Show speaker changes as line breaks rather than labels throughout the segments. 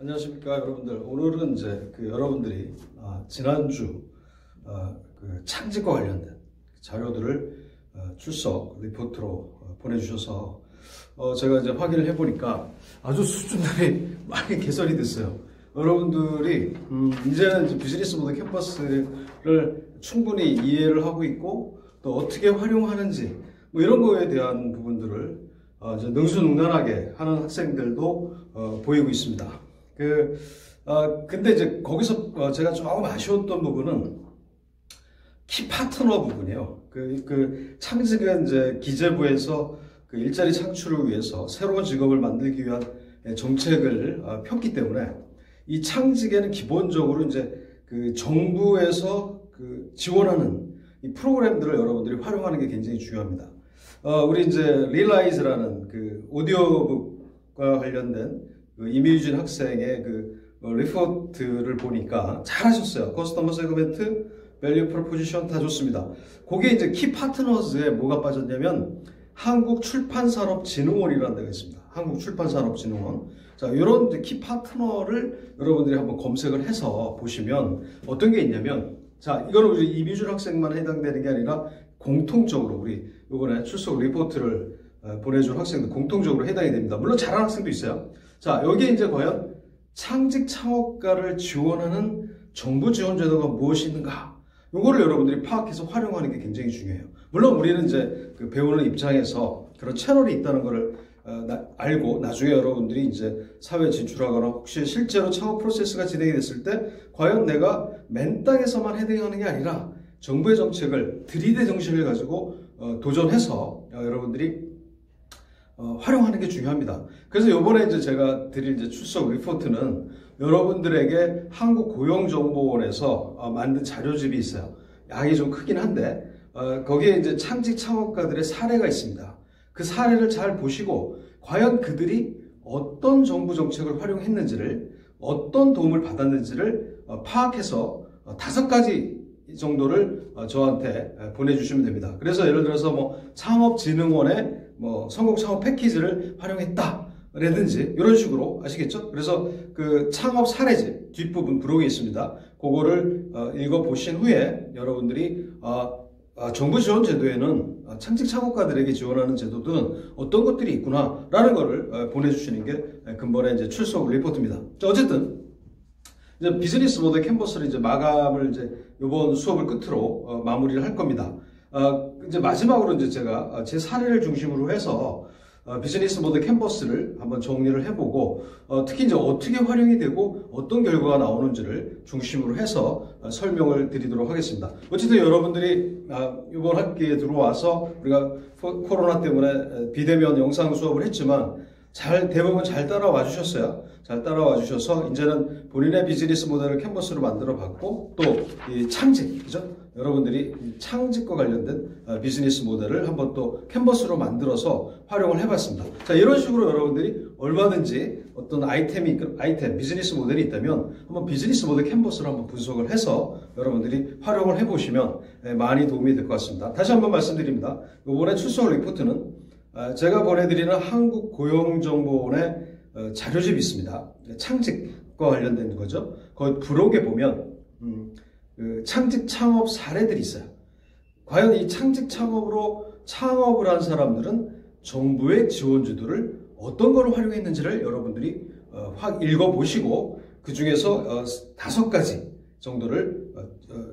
안녕하십니까 여러분들. 오늘은 이제 여러분들이 지난주 그 창직과 관련된 자료들을 출석 리포트로 보내주셔서 제가 이제 확인을 해보니까 아주 수준들이 많이 개선이 됐어요. 여러분들이 이제는 이제 비즈니스 모델 캠퍼스를 충분히 이해를 하고 있고 또 어떻게 활용하는지 뭐 이런 거에 대한 부분들을 이제 능수능란하게 하는 학생들도 보이고 있습니다. 근데 이제 거기서 제가 조금 아쉬웠던 부분은 키 파트너 부분이에요. 창직은 이제 기재부에서 일자리 창출을 위해서 새로운 직업을 만들기 위한 정책을 폈기 때문에 이 창직에는 기본적으로 이제 정부에서 지원하는 이 프로그램들을 여러분들이 활용하는 게 굉장히 중요합니다. 우리 이제 릴라이즈라는 오디오북과 관련된 이미유진 학생의 리포트를 보니까 잘하셨어요. 커스터머 세그멘트, 밸류 프로포지션 다 좋습니다. 거기에 이제 키 파트너즈에 뭐가 빠졌냐면 한국출판산업진흥원이라는 데가 있습니다. 한국출판산업진흥원. 자, 이런 키 파트너를 여러분들이 한번 검색을 해서 보시면 어떤 게 있냐면, 자, 이거는 우리 이미준 학생만 해당되는 게 아니라 공통적으로 우리 이번에 출석 리포트를 보내준 학생들 공통적으로 해당이 됩니다. 물론 잘하는 학생도 있어요. 자, 여기에 이제 과연 창직 창업가를 지원하는 정부 지원 제도가 무엇이 있는가? 요거를 여러분들이 파악해서 활용하는 게 굉장히 중요해요. 물론 우리는 이제 배우는 입장에서 그런 채널이 있다는 것을 알고 나중에 여러분들이 이제 사회에 진출하거나 혹시 실제로 창업 프로세스가 진행이 됐을 때 과연 내가 맨 땅에서만 헤딩하는 게 아니라 정부의 정책을 들이대 정신을 가지고 도전해서 여러분들이 활용하는 게 중요합니다. 그래서 이번에 이제 제가 드릴 이제 출석 리포트는 여러분들에게 한국고용정보원에서 만든 자료집이 있어요. 양이 좀 크긴 한데 거기에 이제 창직 창업가들의 사례가 있습니다. 그 사례를 잘 보시고 과연 그들이 어떤 정부 정책을 활용했는지를 어떤 도움을 받았는지를 파악해서 5가지 정도를 저한테 보내주시면 됩니다. 그래서 예를 들어서 뭐 창업진흥원의 성공 창업 패키지를 활용했다 라든지 이런 식으로 아시겠죠? 그래서 창업 사례집 뒷부분 블로그에 있습니다. 그거를 읽어보신 후에 여러분들이 정부 지원 제도에는 창직 창업가들에게 지원하는 제도들은 어떤 것들이 있구나 라는 거를 보내주시는 게 근본의 이제 출석 리포트입니다. 자, 어쨌든 이제 비즈니스 모델 캠퍼스를 이제 마감을 이제 이번 수업을 끝으로 마무리를 할 겁니다. 이제 마지막으로 이제 제가 제 사례를 중심으로 해서 비즈니스 모델 캠퍼스를 한번 정리를 해보고 특히 이제 어떻게 활용이 되고 어떤 결과가 나오는지를 중심으로 해서 설명을 드리도록 하겠습니다. 어쨌든 여러분들이 이번 학기에 들어와서 우리가 코로나 때문에 비대면 영상 수업을 했지만 대부분 잘 따라와 주셨어요. 잘 따라와 주셔서 이제는 본인의 비즈니스 모델을 캠퍼스로 만들어 봤고 또 이 창직, 그죠? 여러분들이 창직과 관련된 비즈니스 모델을 한번 또 캔버스로 만들어서 활용을 해봤습니다. 자, 이런 식으로 여러분들이 얼마든지 어떤 비즈니스 모델이 있다면 한번 비즈니스 모델 캔버스로 한번 분석을 해서 여러분들이 활용을 해보시면 많이 도움이 될 것 같습니다. 다시 한번 말씀드립니다. 이번에 출석 리포트는 제가 보내드리는 한국고용정보원의 자료집이 있습니다. 창직과 관련된 거죠. 거기 블록에 보면 창직 창업 사례들이 있어요. 과연 이 창직 창업으로 창업을 한 사람들은 정부의 지원 제도를 어떤 걸 활용했는지를 여러분들이 확 읽어보시고 그 중에서 5가지 정도를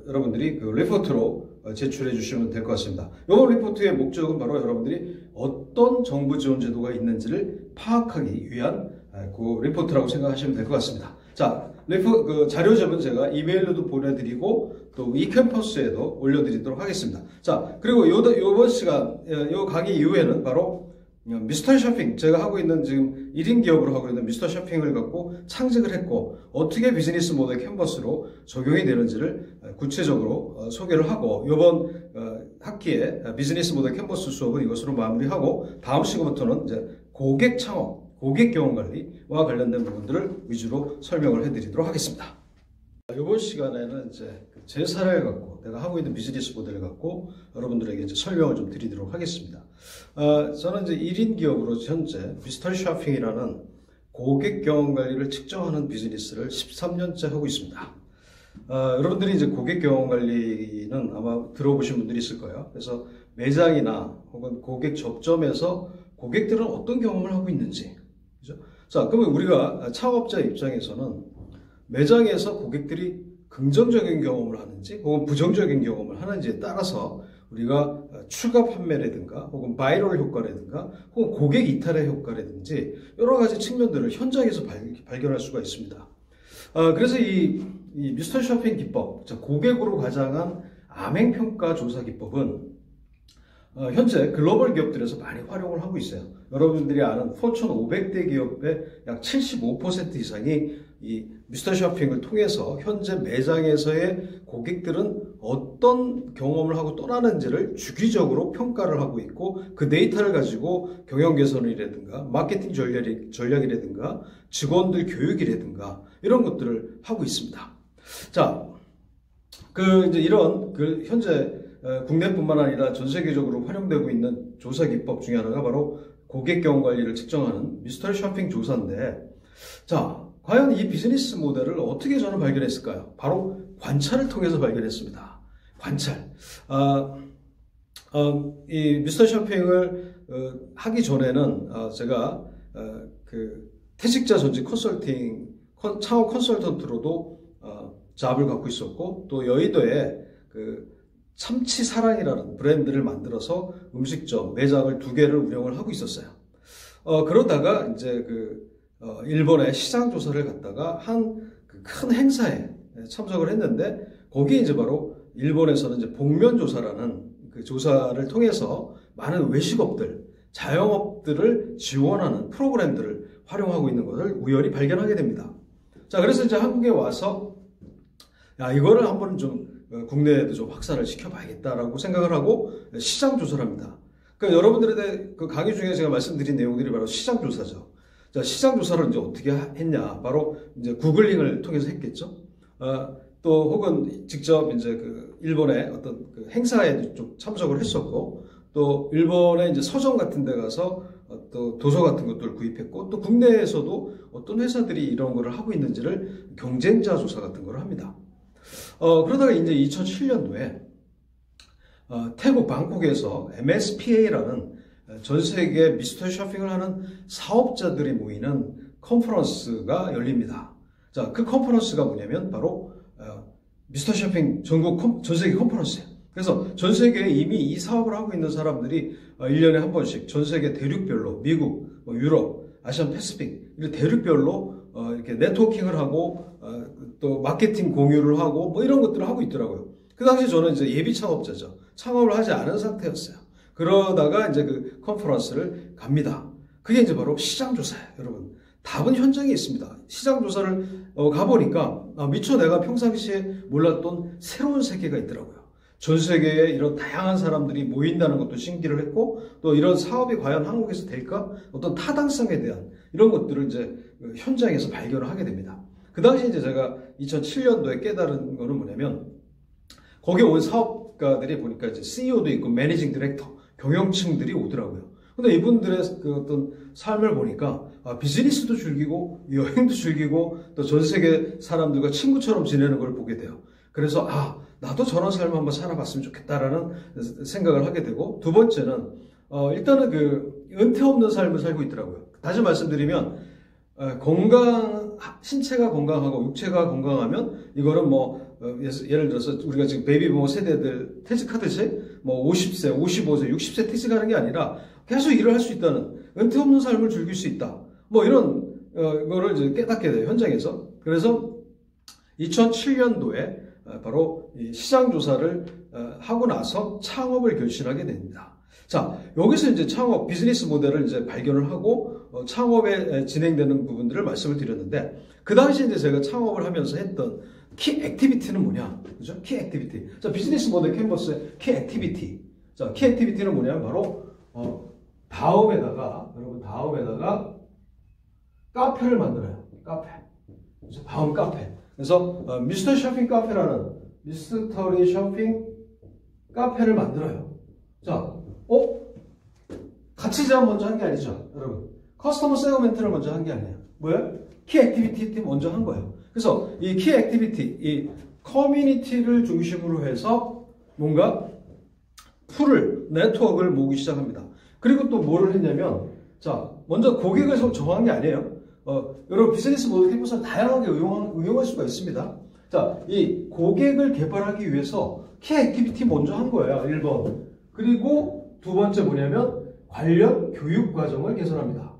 여러분들이 리포트로 제출해 주시면 될 것 같습니다. 이 리포트의 목적은 바로 여러분들이 어떤 정부 지원 제도가 있는지를 파악하기 위한 리포트라고 생각하시면 될 것 같습니다. 자, 자료집은 제가 이메일로도 보내드리고 또 이 캠퍼스에도 올려드리도록 하겠습니다. 자, 그리고 요번 시간, 요 강의 이후에는 바로 미스터 쇼핑, 제가 하고 있는 지금 1인 기업으로 하고 있는 미스터 쇼핑을 갖고 창직을 했고 어떻게 비즈니스 모델 캔버스로 적용이 되는지를 구체적으로 소개를 하고 이번 학기에 비즈니스 모델 캔버스 수업은 이것으로 마무리하고 다음 시간부터는 이제 고객 창업, 고객 경험 관리와 관련된 부분들을 위주로 설명을 해드리도록 하겠습니다. 이번 시간에는 이제 제 사례를 갖고 내가 하고 있는 비즈니스 모델을 갖고 여러분들에게 이제 설명을 좀 드리도록 하겠습니다. 저는 이제 1인 기업으로 현재 미스터 쇼핑이라는 고객 경험 관리를 측정하는 비즈니스를 13년째 하고 있습니다. 여러분들이 이제 고객 경험 관리는 아마 들어보신 분들이 있을 거예요. 그래서 매장이나 혹은 고객 접점에서 고객들은 어떤 경험을 하고 있는지. 그죠? 자, 그러면 우리가 창업자 입장에서는 매장에서 고객들이 긍정적인 경험을 하는지 혹은 부정적인 경험을 하는지에 따라서 우리가 추가 판매라든가 혹은 바이럴 효과라든가 혹은 고객 이탈의 효과라든지 여러 가지 측면들을 현장에서 발견할 수가 있습니다. 그래서 이 미스터 쇼핑 기법, 고객으로 가장한 암행평가 조사 기법은 현재 글로벌 기업들에서 많이 활용을 하고 있어요. 여러분들이 아는 포춘 500대 기업의 약 75% 이상이 이 미스터 쇼핑을 통해서 현재 매장에서의 고객들은 어떤 경험을 하고 떠나는지를 주기적으로 평가를 하고 있고 그 데이터를 가지고 경영 개선이라든가 마케팅 전략이라든가 직원들 교육이라든가 이런 것들을 하고 있습니다. 자, 이제 이런 현재 국내뿐만 아니라 전 세계적으로 활용되고 있는 조사 기법 중에 하나가 바로 고객 경험 관리를 측정하는 미스터 쇼핑 조사인데, 자, 과연 이 비즈니스 모델을 어떻게 저는 발견했을까요? 바로 관찰을 통해서 발견했습니다. 관찰. 이 미스터 쇼핑을 하기 전에는 제가 퇴직자 전직 컨설팅 창업 컨설턴트로도 잡을 갖고 있었고, 또 여의도에 참치사랑이라는 브랜드를 만들어서 음식점, 매장을 2개를 운영을 하고 있었어요. 그러다가 이제 일본의 시장 조사를 갔다가 한 큰 행사에 참석을 했는데, 거기에 이제 바로 일본에서는 이제 복면조사라는 그 조사를 통해서 많은 외식업들, 자영업들을 지원하는 프로그램들을 활용하고 있는 것을 우연히 발견하게 됩니다. 자, 그래서 이제 한국에 와서 이거를 한번 좀 국내에도 좀 확산을 시켜봐야겠다라고 생각을 하고 시장 조사를 합니다. 그러니까 여러분들에 그 강의 중에 제가 말씀드린 내용들이 바로 시장 조사죠. 자, 시장 조사를 이제 어떻게 했냐? 바로 이제 구글링을 통해서 했겠죠. 또 혹은 직접 이제 일본의 어떤 행사에 좀 참석을 했었고, 또 일본의 이제 서점 같은 데 가서 또 도서 같은 것들을 구입했고, 또 국내에서도 어떤 회사들이 이런 거를 하고 있는지를 경쟁자 조사 같은 걸 합니다. 그러다가 이제 2007년도에 태국 방콕에서 MSPA라는 전 세계 미스터 쇼핑을 하는 사업자들이 모이는 컨퍼런스가 열립니다. 자, 그 컨퍼런스가 뭐냐면 바로 미스터 쇼핑 전국 전 세계 컨퍼런스예요. 그래서 전 세계에 이미 이 사업을 하고 있는 사람들이 1년에 한 번씩 전 세계 대륙별로 미국, 유럽, 아시안 패시픽 이런 대륙별로 이렇게 네트워킹을 하고 또 마케팅 공유를 하고 뭐 이런 것들을 하고 있더라고요. 그 당시 저는 이제 예비 창업자죠. 창업을 하지 않은 상태였어요. 그러다가 이제 그 컨퍼런스를 갑니다. 그게 이제 바로 시장조사예요, 여러분. 답은 현장에 있습니다. 시장조사를 가보니까 미처 내가 평상시에 몰랐던 새로운 세계가 있더라고요. 전 세계에 이런 다양한 사람들이 모인다는 것도 신기를 했고, 또 이런 사업이 과연 한국에서 될까? 어떤 타당성에 대한 이런 것들을 이제 현장에서 발견을 하게 됩니다. 그 당시 이제 제가 2007년도에 깨달은 거는 뭐냐면, 거기에 온 사업가들이 보니까 이제 CEO도 있고 매니징 디렉터, 경영층들이 오더라고요. 근데 이분들의 어떤 삶을 보니까 비즈니스도 즐기고 여행도 즐기고 또 전 세계 사람들과 친구처럼 지내는 걸 보게 돼요. 그래서 나도 저런 삶을 한번 살아봤으면 좋겠다라는 생각을 하게 되고, 두 번째는 일단은 은퇴 없는 삶을 살고 있더라고요. 다시 말씀드리면 신체가 건강하고 육체가 건강하면 이거는 예를 들어서 우리가 지금 베이비부머 세대들 퇴직하듯이 50세, 55세, 60세 퇴직하는 게 아니라 계속 일을 할 수 있다는, 은퇴 없는 삶을 즐길 수 있다. 이런 거를 이제 깨닫게 돼요, 현장에서. 그래서 2007년도에 바로 이 시장 조사를 하고 나서 창업을 결심하게 됩니다. 자, 여기서 이제 창업 비즈니스 모델을 이제 발견을 하고 창업에 진행되는 부분들을 말씀을 드렸는데, 그 당시 이제 제가 창업을 하면서 했던 키 액티비티는 뭐냐? 그죠? 키 액티비티. 자, 비즈니스 모델 캔버스의 키 액티비티. 자, 키 액티비티는 뭐냐면 바로 다음에다가 카페를 만들어요. 카페. 그래서 다음 카페. 그래서 미스터 쇼핑 카페라는 미스터리 쇼핑 카페를 만들어요. 자, 같이 제안 먼저 한 게 아니죠, 여러분. 커스터머 세그멘트를 먼저 한 게 아니에요. 뭐야? 키 액티비티 먼저 한 거예요. 그래서 이 키 액티비티, 이 커뮤니티를 중심으로 해서 뭔가 풀을, 네트워크를 모으기 시작합니다. 그리고 또 뭐를 했냐면, 자, 먼저 고객을 정한 게 아니에요. 여러분 비즈니스 모델 캠퍼스는 다양하게 응용할 수가 있습니다. 자, 이 고객을 개발하기 위해서 키 액티비티 먼저 한 거예요. 1번. 그리고 두 번째 뭐냐면 관련 교육 과정을 개선합니다.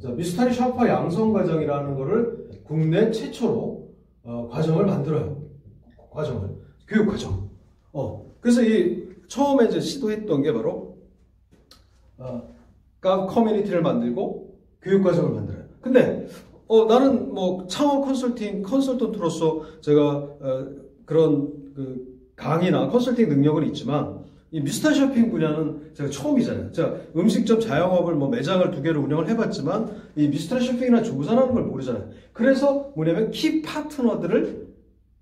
자, 미스터리 샤퍼 양성 과정이라는 거를 국내 최초로 과정을 만들어요. 교육 과정. 그래서 이 처음에 이제 시도했던 게 바로 커뮤니티를 만들고 교육 과정을 만들어요. 근데 나는 뭐 창업 컨설턴트로서 제가 그런 강의나 컨설팅 능력은 있지만 이 미스터리 쇼핑 분야는 제가 처음이잖아요. 제가 음식점 자영업을 뭐 매장을 2개를 운영을 해봤지만 이 미스터리 쇼핑이나 조사라는 걸 모르잖아요. 그래서 뭐냐면 키 파트너들을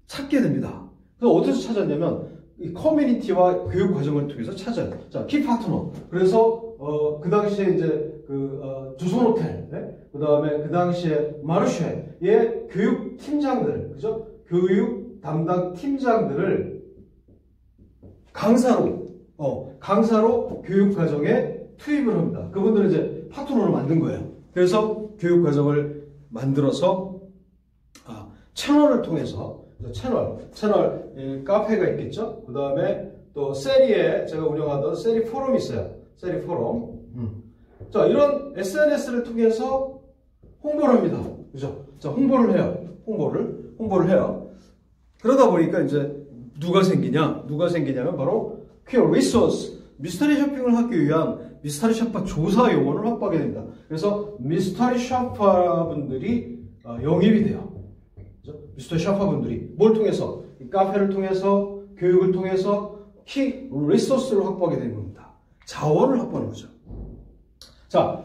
찾게 됩니다. 그래서 어디서 찾았냐면 이 커뮤니티와 교육 과정을 통해서 찾아요. 자, 키 파트너. 그래서 그 당시에 이제 조선호텔, 네? 그 다음에 그 당시에 마르쉐의 교육 팀장들, 그죠? 교육 담당 팀장들을 강사로 교육 과정에 투입을 합니다. 그분들은 이제 파트너를 만든 거예요. 그래서 교육 과정을 만들어서 채널을 통해서 채널 카페가 있겠죠. 그 다음에 또 세리에 제가 운영하던 세리 포럼이 있어요. 세리 포럼. 자, 이런 SNS를 통해서 홍보를 합니다. 그죠? 자, 홍보를 해요. 홍보를 해요. 그러다 보니까 이제 누가 생기냐면 바로 퀴어 리소스, 미스터리 쇼핑을 하기 위한 미스터리 샤퍼 조사 요원을 확보하게 됩니다. 그래서 미스터리 샤퍼 분들이 영입이 돼요. 그죠? 미스터리 샤퍼 분들이 뭘 통해서? 이 카페를 통해서, 교육을 통해서 키 리소스를 확보하게 되는 겁니다. 자원을 확보하는 거죠. 자,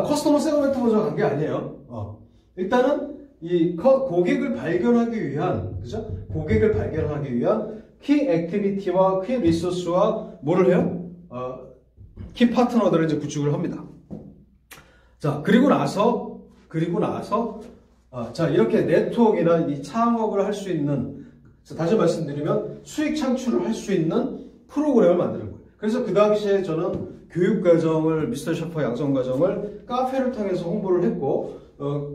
커스터머 세그먼트 먼저 간 게 아니에요. 일단은 이 고객을 발견하기 위한, 그죠? 고객을 발견하기 위한 키 액티비티와 키 리소스와 뭐를 해요? 키 파트너들을 이제 구축을 합니다. 자, 그리고 나서, 자, 이렇게 네트워크나 이 창업을 할 수 있는, 다시 말씀드리면 수익 창출을 할 수 있는 프로그램을 만드는 거예요. 그래서 그 당시에 저는 교육 과정을, 미스터리 샤퍼 양성 과정을 카페를 통해서 홍보를 했고,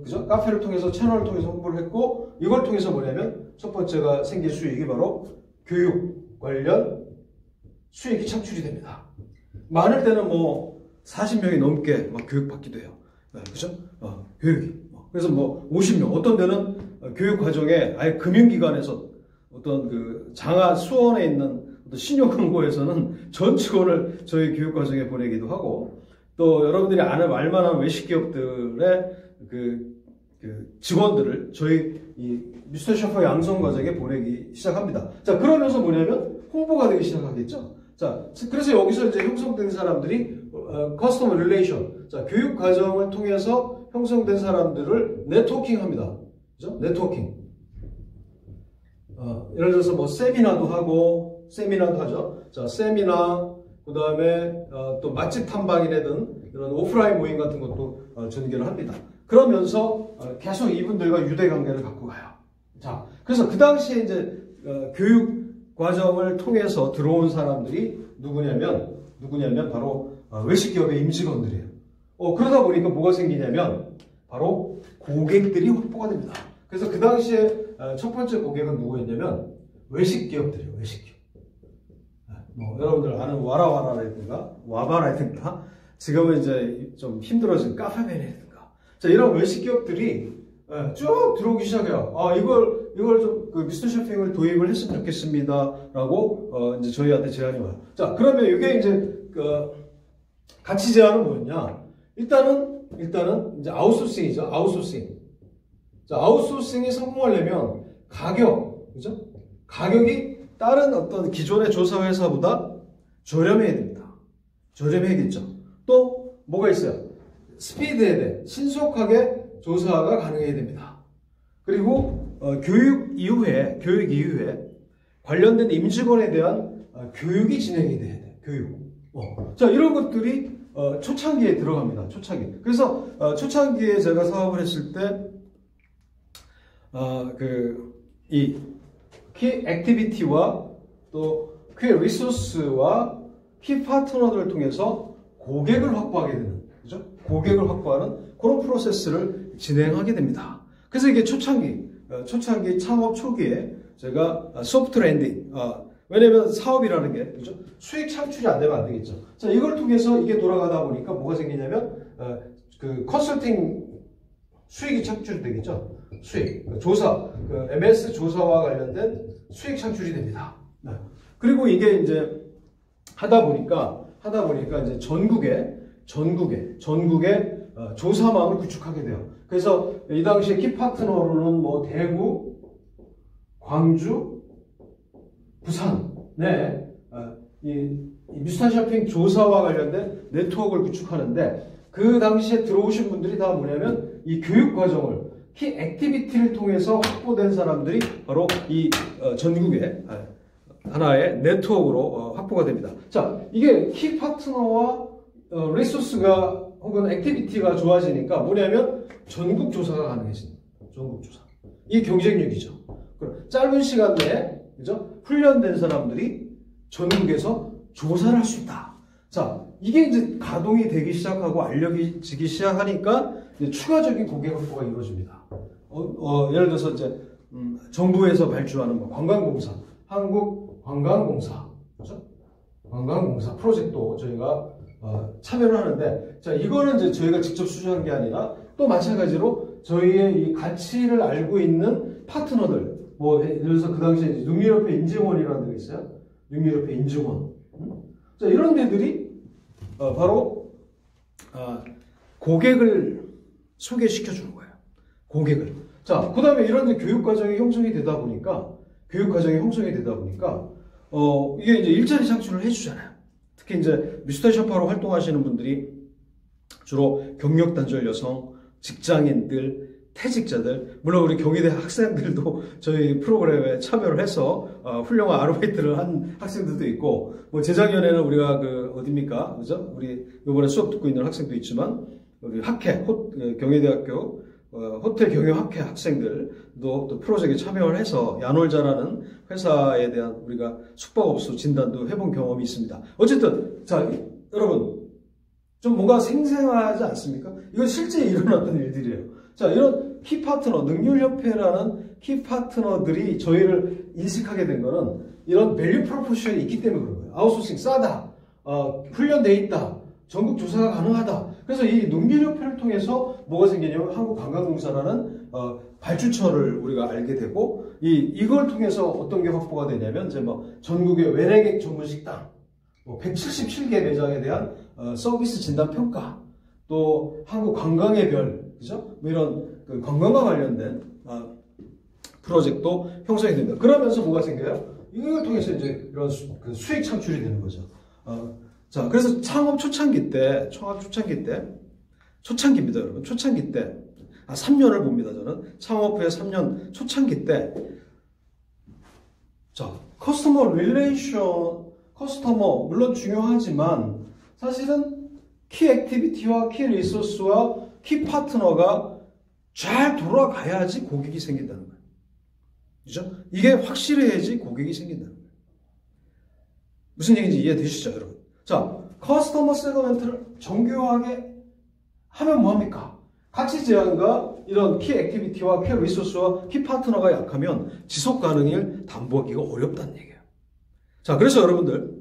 그죠? 카페를 통해서, 채널을 통해서 홍보를 했고, 이걸 통해서 뭐냐면, 첫 번째가 생길 수익이 바로 교육 관련 수익이 창출이 됩니다. 많을 때는 뭐, 40명이 넘게 막 교육받기도 해요. 그죠? 교육이. 그래서 뭐, 50명. 어떤 데는 교육 과정에 아예 금융기관에서 어떤 장하 수원에 있는 신용금고에서는 전 직원을 저희 교육 과정에 보내기도 하고, 또 여러분들이 아는 알만한 외식 기업들의 직원들을 저희 이 미스터리 샤퍼 양성 과정에 보내기 시작합니다. 자, 그러면서 뭐냐면 홍보가 되기 시작하겠죠. 자, 그래서 여기서 이제 형성된 사람들이 커스터머 릴레이션, 자, 교육 과정을 통해서 형성된 사람들을 네트워킹 합니다. 그죠? 네트워킹. 예를 들어서 뭐 세미나도 하죠. 자, 세미나, 그 다음에 또 맛집 탐방이라든 이런 오프라인 모임 같은 것도 전개를 합니다. 그러면서 계속 이분들과 유대 관계를 갖고 가요. 자, 그래서 그 당시에 이제 교육 과정을 통해서 들어온 사람들이 누구냐면 바로 외식기업의 임직원들이에요. 그러다 보니까 뭐가 생기냐면 바로 고객들이 확보가 됩니다. 그래서 그 당시에 첫 번째 고객은 누구였냐면 외식기업들이에요. 외식기업. 뭐 여러분들 아는 와라와라라든가 와바라든가 지금은 이제 좀 힘들어진 카페베네든가, 자, 이런 외식기업들이 쭉 들어오기 시작해요. 이걸 좀 미스터리 쇼핑을 도입을 했으면 좋겠습니다라고 이제 저희한테 제안이 와요. 자, 그러면 이게 이제 가치 제안은 뭐였냐? 일단은 이제 아웃소싱이죠. 아웃소싱. 자, 아웃소싱이 성공하려면 그죠? 가격이 다른 어떤 기존의 조사 회사보다 저렴해야 됩니다. 저렴해야겠죠. 또 뭐가 있어요? 스피드해야 돼. 신속하게 조사가 가능해야 됩니다. 그리고 교육 이후에 관련된 임직원에 대한 교육이 진행이 돼야 돼. 교육. 자, 이런 것들이 초창기에 들어갑니다. 초창기. 그래서 초창기에 제가 사업을 했을 때 이 키 액티비티와 또 키 리소스와 키 파트너들을 통해서 고객을 확보하게 되는, 그죠? 고객을 확보하는 그런 프로세스를 진행하게 됩니다. 그래서 이게 초창기 창업 초기에 제가 소프트 랜딩, 왜냐면 사업이라는 게, 그죠? 수익 창출이 안 되면 안 되겠죠. 자, 이걸 통해서 이게 돌아가다 보니까 뭐가 생기냐면, 컨설팅 수익이 창출이 되겠죠. 수익, 조사, MS 조사와 관련된 수익 창출이 됩니다. 네. 그리고 이게 이제 하다 보니까 이제 전국에 조사망을 구축하게 돼요. 그래서 이 당시에 키 파트너로는 뭐 대구, 광주, 부산, 이 미스터 쇼핑 조사와 관련된 네트워크를 구축하는데, 그 당시에 들어오신 분들이 다 뭐냐면 이 교육 과정을 키 액티비티를 통해서 확보된 사람들이 바로 이 전국의 하나의 네트워크로 확보가 됩니다. 자, 이게 키 파트너와 리소스가 혹은 액티비티가 좋아지니까 뭐냐면 전국 조사가 가능해집니다. 전국 조사. 이게 경쟁력이죠. 짧은 시간 내에, 그죠? 훈련된 사람들이 전국에서 조사를 할 수 있다. 자, 이게 이제 가동이 되기 시작하고 알려지기 시작하니까 이제 추가적인 고객 확보가 이루어집니다. 예를 들어서 이제 정부에서 발주하는 뭐 관광공사, 한국관광공사, 그렇죠? 관광공사 프로젝트도 저희가 참여를 하는데, 자, 이거는 이제 저희가 직접 수주한 게 아니라 또 마찬가지로 저희의 이 가치를 알고 있는 파트너들, 뭐 예를 들어서 그 당시에 능률협회 인증원이라는 데가 있어요. 능률협회 인증원. 자, 이런 데들이 바로 고객을 소개시켜 주는 거예요. 고객을. 자, 그 다음에 이런 교육 과정이 형성이 되다 보니까 이게 이제 일자리 창출을 해주잖아요. 특히 이제 미스터 샤파로 활동하시는 분들이 주로 경력 단절 여성, 직장인들, 퇴직자들, 물론 우리 경희대 학생들도 저희 프로그램에 참여를 해서 훌륭한 아르바이트를 한 학생들도 있고, 뭐 재작년에는 우리가 어딥니까, 그죠? 우리 이번에 수업 듣고 있는 학생도 있지만 우리 경희대학교 호텔 경영학회 학생들도 또 프로젝트에 참여를 해서 야놀자라는 회사에 대한 우리가 숙박업소 진단도 해본 경험이 있습니다. 어쨌든 자, 여러분 좀 뭔가 생생하지 않습니까? 이건 실제 일어났던 일들이에요. 자, 이런 키 파트너, 능률협회라는 키 파트너들이 저희를 인식하게 된 거는 이런 밸류 프로포션이 있기 때문에 그런 거예요. 아웃소싱 싸다, 훈련돼 있다, 전국 조사가 가능하다. 그래서 이 능률협회를 통해서 뭐가 생기냐면 한국관광공사라는 발주처를 우리가 알게 되고, 이걸 통해서 어떤 게 확보가 되냐면 이제 뭐 전국의 외래객 전문 식당, 177개 매장에 대한 서비스 진단 평가, 또 한국 관광의 별, 그죠? 뭐 이런 관광과 관련된 프로젝트도 형성이 됩니다. 그러면서 뭐가 생겨요? 이걸 통해서 이제 이런 수익 창출이 되는 거죠. 자, 그래서 창업 초창기 때, 초창기입니다, 여러분. 초창기 때, 3년을 봅니다, 저는. 창업 후에 3년 초창기 때, 자, 커스터머 물론 중요하지만, 사실은 키 액티비티와 키 리소스와 키 파트너가 잘 돌아가야지 고객이 생긴다는 거예요. 그죠? 이게 확실해야지 고객이 생긴다는 거예요. 무슨 얘기인지 이해되시죠, 여러분? 자, 커스터머 세그먼트를 정교하게 하면 뭐합니까? 가치 제한과 이런 키 액티비티와 키 리소스와 키 파트너가 약하면 지속 가능을 담보하기가 어렵다는 얘기예요. 자, 그래서 여러분들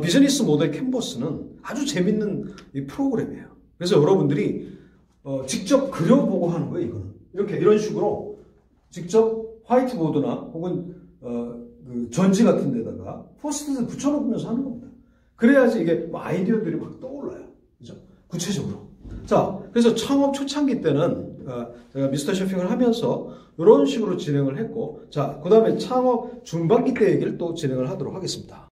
비즈니스 모델 캔버스는 아주 재밌는 이 프로그램이에요. 그래서 여러분들이 직접 그려보고 하는 거예요, 이거는. 이런 식으로 직접 화이트보드나 혹은 전지 같은 데다가 포스트잇 붙여놓으면서 하는 겁니다. 그래야지 이게 아이디어들이 막 떠올라요. 그죠? 구체적으로. 자, 그래서 창업 초창기 때는 제가 미스터 쇼핑을 하면서 이런 식으로 진행을 했고, 자, 그 다음에 창업 중반기 때 얘기를 또 진행을 하도록 하겠습니다.